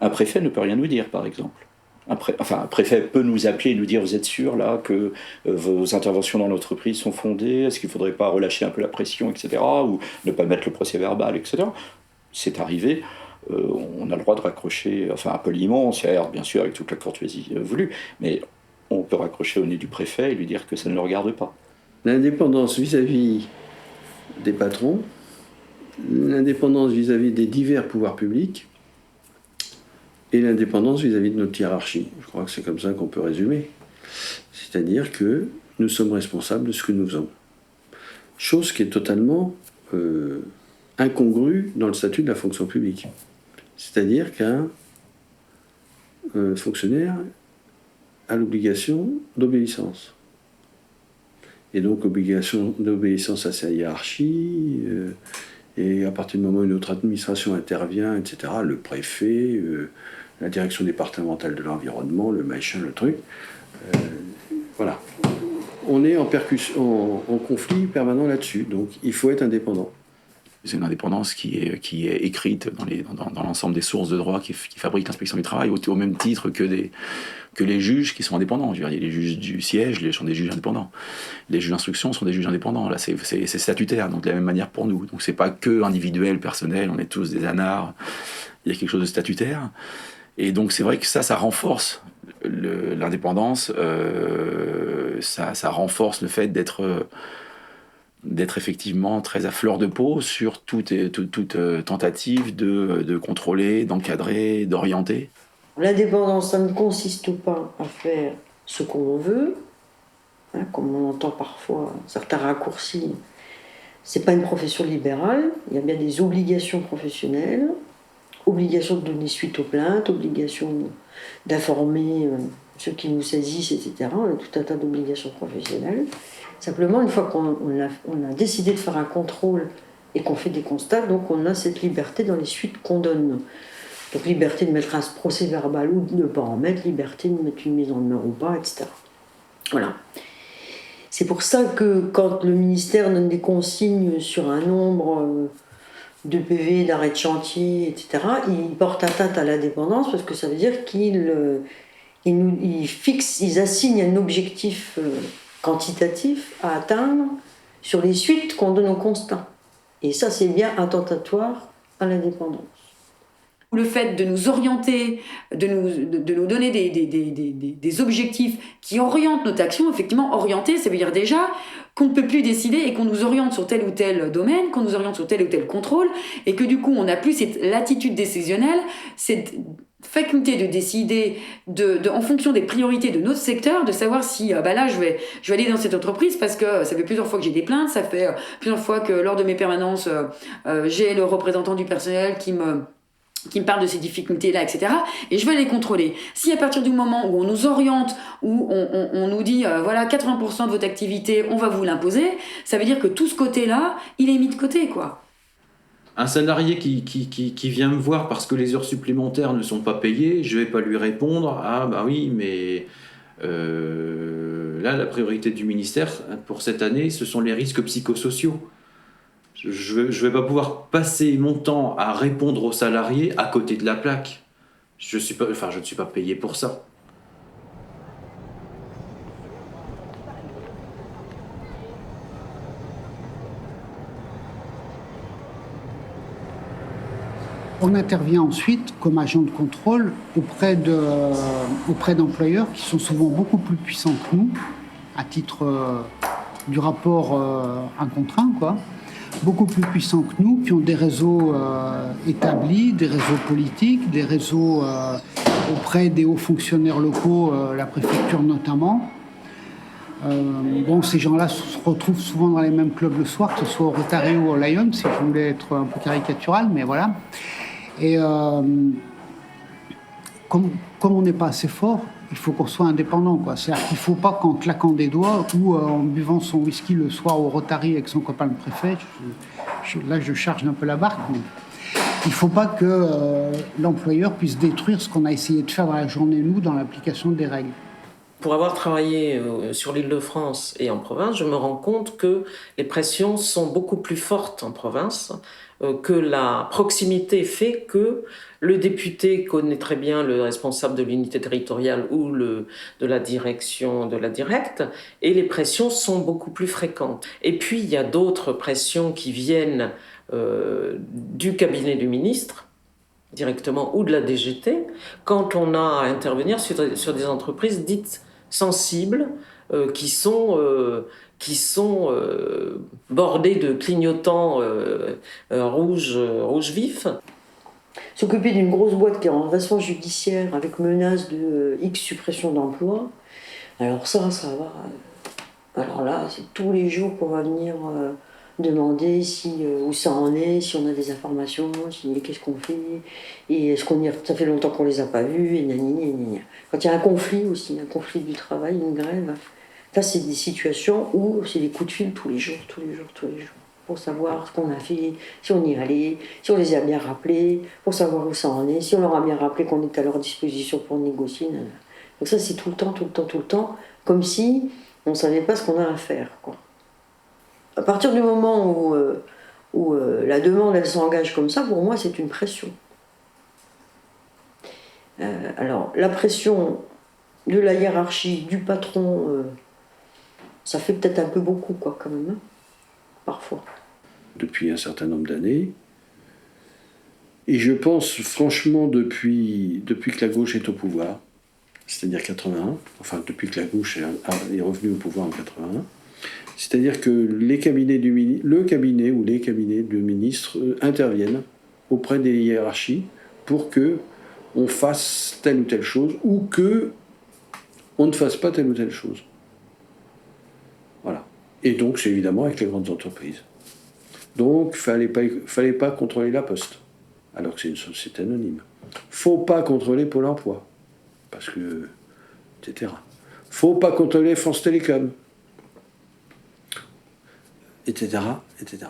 Un préfet ne peut rien nous dire, par exemple. Un préfet peut nous appeler et nous dire: vous êtes sûr là que vos interventions dans l'entreprise sont fondées? Est-ce qu'il ne faudrait pas relâcher un peu la pression, etc. Ou ne pas mettre le procès verbal, etc. C'est arrivé. On a le droit de raccrocher, enfin poliment, c'est bien sûr avec toute la courtoisie voulue, mais on peut raccrocher au nez du préfet et lui dire que ça ne le regarde pas. L'indépendance vis-à-vis des patrons, l'indépendance vis-à-vis des divers pouvoirs publics, et l'indépendance vis-à-vis de notre hiérarchie. Je crois que c'est comme ça qu'on peut résumer. C'est-à-dire que nous sommes responsables de ce que nous faisons. Chose qui est totalement incongrue dans le statut de la fonction publique. C'est-à-dire qu'un fonctionnaire a l'obligation d'obéissance. Et donc obligation d'obéissance à sa hiérarchie, et à partir du moment où une autre administration intervient, etc., le préfet, la direction départementale de l'environnement, le machin, le truc, voilà. On est en conflit permanent là-dessus, donc il faut être indépendant. C'est une indépendance qui est écrite dans l'ensemble des sources de droit qui fabriquent l'inspection du travail, au même titre que les juges qui sont indépendants. Je veux dire, il y a les juges du siège, sont des juges indépendants. Les juges d'instruction sont des juges indépendants. Là, c'est statutaire, donc de la même manière pour nous. Donc c'est pas que individuel, personnel, on est tous des anards. Il y a quelque chose de statutaire. Et donc c'est vrai que ça renforce l'indépendance, ça renforce le fait d'être effectivement très à fleur de peau sur toute tentative de contrôler, d'encadrer, d'orienter. L'indépendance, ça ne consiste pas à faire ce qu'on veut, hein, comme on entend parfois certains raccourcis. C'est pas une profession libérale, il y a bien des obligations professionnelles, obligation de donner suite aux plaintes, obligation d'informer ceux qui nous saisissent, etc. On a tout un tas d'obligations professionnelles. Simplement, une fois qu'on a décidé de faire un contrôle et qu'on fait des constats, donc on a cette liberté dans les suites qu'on donne. Donc liberté de mettre un procès verbal ou de ne pas en mettre, liberté de mettre une mise en demeure ou pas, etc. Voilà. C'est pour ça que quand le ministère donne des consignes sur un nombre de PV, d'arrêt de chantier, etc., il porte atteinte à l'indépendance parce que ça veut dire qu'ils assignent un objectif quantitatif à atteindre sur les suites qu'on donne au constat. Et ça, c'est bien attentatoire à l'indépendance. Le fait de nous orienter, de nous donner des objectifs qui orientent notre action, effectivement, orienter, ça veut dire déjà qu'on ne peut plus décider et qu'on nous oriente sur tel ou tel domaine, qu'on nous oriente sur tel ou tel contrôle, et que du coup, on n'a plus cette latitude décisionnelle, cette faculté de décider en fonction des priorités de notre secteur, de savoir si là je vais aller dans cette entreprise parce que ça fait plusieurs fois que j'ai des plaintes, ça fait plusieurs fois que lors de mes permanences, j'ai le représentant du personnel qui me parle de ces difficultés-là, etc. Et je vais les contrôler. Si à partir du moment où on nous oriente, où on nous dit, voilà, 80% de votre activité, on va vous l'imposer, ça veut dire que tout ce côté-là, il est mis de côté, quoi. Un salarié qui vient me voir parce que les heures supplémentaires ne sont pas payées, je vais pas lui répondre « Ah bah oui, mais là, la priorité du ministère pour cette année, ce sont les risques psychosociaux. » Je vais pas pouvoir passer mon temps à répondre aux salariés à côté de la plaque. Je ne suis pas payé pour ça. On intervient ensuite comme agent de contrôle auprès d'employeurs qui sont souvent beaucoup plus puissants que nous, à titre du rapport un contre un, quoi. Beaucoup plus puissants que nous, qui ont des réseaux établis, des réseaux politiques, des réseaux auprès des hauts fonctionnaires locaux, la préfecture notamment. Ces gens-là se retrouvent souvent dans les mêmes clubs le soir, que ce soit au Rotary ou au Lion, si je voulais être un peu caricatural, mais voilà. Et comme on n'est pas assez fort, il faut qu'on soit indépendant, quoi. C'est-à-dire qu'il ne faut pas qu'en claquant des doigts ou en buvant son whisky le soir au Rotary avec son copain le préfet, là je charge un peu la barque, mais il ne faut pas que l'employeur puisse détruire ce qu'on a essayé de faire dans la journée, nous, dans l'application des règles. Pour avoir travaillé sur l'Île-de-France et en province, je me rends compte que les pressions sont beaucoup plus fortes en province, que la proximité fait que le député connaît très bien le responsable de l'unité territoriale ou de la direction de la directe, et les pressions sont beaucoup plus fréquentes. Et puis il y a d'autres pressions qui viennent du cabinet du ministre, directement, ou de la DGT, quand on a à intervenir sur des entreprises dites sensibles, qui sont bordées de clignotants rouge vif. S'occuper d'une grosse boîte qui est en redressement judiciaire avec menace de X suppression d'emplois, alors ça va. Alors là, c'est tous les jours qu'on va venir demander où ça en est, si on a des informations, qu'est-ce qu'on fait, et ça fait longtemps qu'on les a pas vus, et gna. Quand il y a un conflit aussi, un conflit du travail, une grève, là c'est des situations où c'est des coups de fil tous les jours, pour savoir ce qu'on a fait, si on y allait, si on les a bien rappelés, pour savoir où ça en est, si on leur a bien rappelé qu'on est à leur disposition pour négocier. Donc ça c'est tout le temps, comme si on ne savait pas ce qu'on a à faire, quoi. À partir du moment où la demande elle s'engage comme ça, pour moi c'est une pression. Alors la pression de la hiérarchie, du patron, ça fait peut-être un peu beaucoup, quoi, quand même, hein, parfois. Depuis un certain nombre d'années, et je pense franchement depuis que la gauche est au pouvoir, c'est-à-dire 81, enfin depuis que la gauche est revenue au pouvoir en 81, c'est-à-dire que le cabinet ou les cabinets de ministres interviennent auprès des hiérarchies pour que on fasse telle ou telle chose ou que on ne fasse pas telle ou telle chose. Voilà. Et donc c'est évidemment avec les grandes entreprises. Donc fallait pas contrôler la Poste, alors que c'est une société anonyme. Faut pas contrôler Pôle emploi, parce que etc. Faut pas contrôler France Télécom, etc., etc.